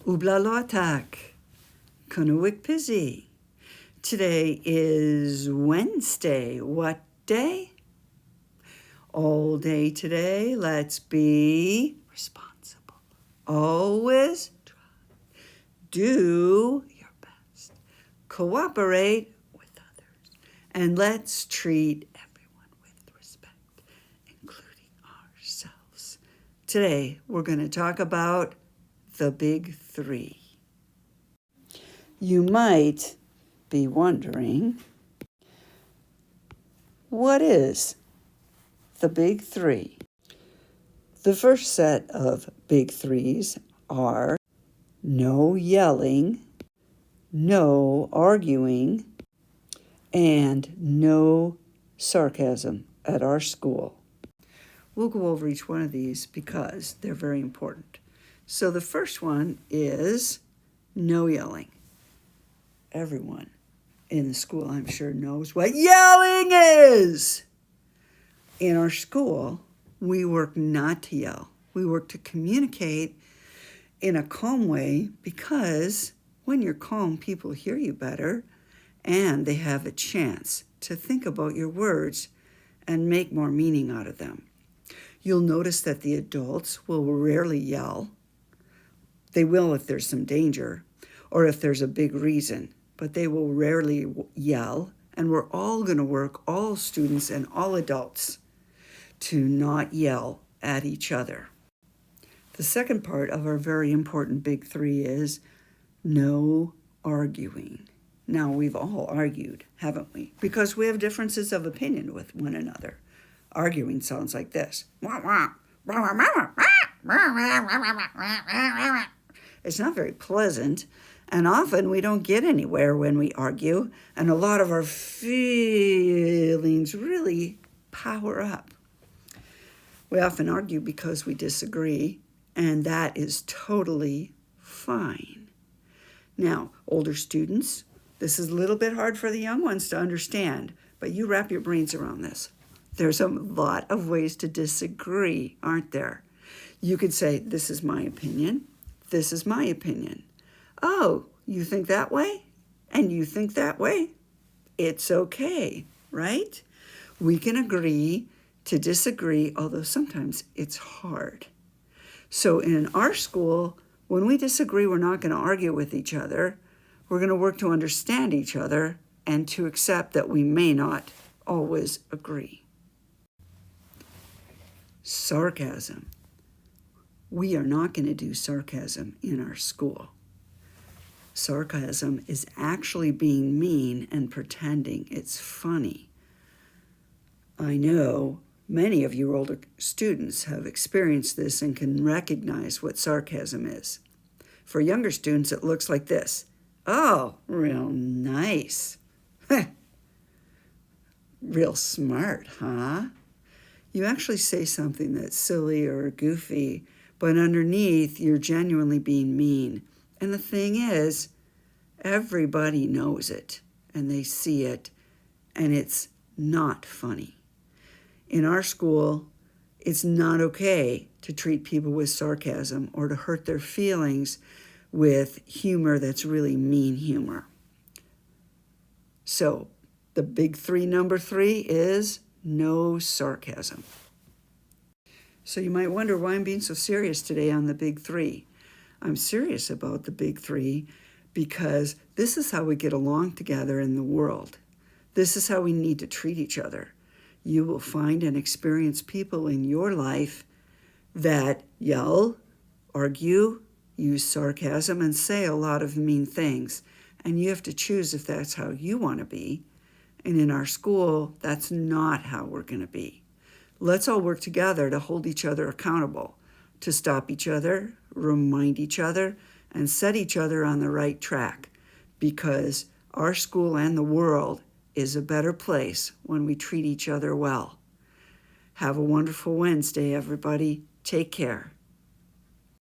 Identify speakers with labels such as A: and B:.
A: Ublaloatak, Kunuwik Pizzy. Today is Wednesday. What day? All day today, let's be responsible. Always try. Do your best. Cooperate with others. And let's treat everyone with respect, including ourselves. Today, we're going to talk about the big three. You might be wondering, what is the big three? The first set of big threes are no yelling, no arguing, and no sarcasm at our school. We'll go over each one of these because they're very important. So the first one is no yelling. Everyone in the school, I'm sure, knows what yelling is. In our school, we work not to yell. We work to communicate in a calm way because when you're calm, people hear you better and they have a chance to think about your words and make more meaning out of them. You'll notice that the adults will rarely yell. They will if there's some danger or if there's a big reason, but they will rarely yell, and we're all going to work, all students and all adults, to not yell at each other. The second part of our very important big three is no arguing. Now, we've all argued, haven't we? Because we have differences of opinion with one another. Arguing sounds like this. It's not very pleasant, and often we don't get anywhere when we argue, and a lot of our feelings really power up. We often argue because we disagree, and that is totally fine. Now, older students, this is a little bit hard for the young ones to understand, but you wrap your brains around this. There's a lot of ways to disagree, aren't there? You could say, this is my opinion. This is my opinion. Oh, you think that way? And you think that way? It's okay, right? We can agree to disagree, although sometimes it's hard. So in our school, when we disagree, we're not going to argue with each other. We're going to work to understand each other and to accept that we may not always agree. Sarcasm. We are not going to do sarcasm in our school. Sarcasm is actually being mean and pretending it's funny. I know many of you older students have experienced this and can recognize what sarcasm is. For younger students, it looks like this. Oh, real nice. Real smart, huh? You actually say something that's silly or goofy, but underneath, you're genuinely being mean. And the thing is, everybody knows it, and they see it, and it's not funny. In our school, it's not okay to treat people with sarcasm or to hurt their feelings with humor that's really mean humor. So, the big three, number three, is no sarcasm. So you might wonder why I'm being so serious today on the big three. I'm serious about the big three because this is how we get along together in the world. This is how we need to treat each other. You will find and experience people in your life that yell, argue, use sarcasm, and say a lot of mean things. And you have to choose if that's how you want to be. And in our school, that's not how we're going to be. Let's all work together to hold each other accountable, to stop each other, remind each other, and set each other on the right track, because our school and the world is a better place when we treat each other well. Have a wonderful Wednesday, everybody. Take care.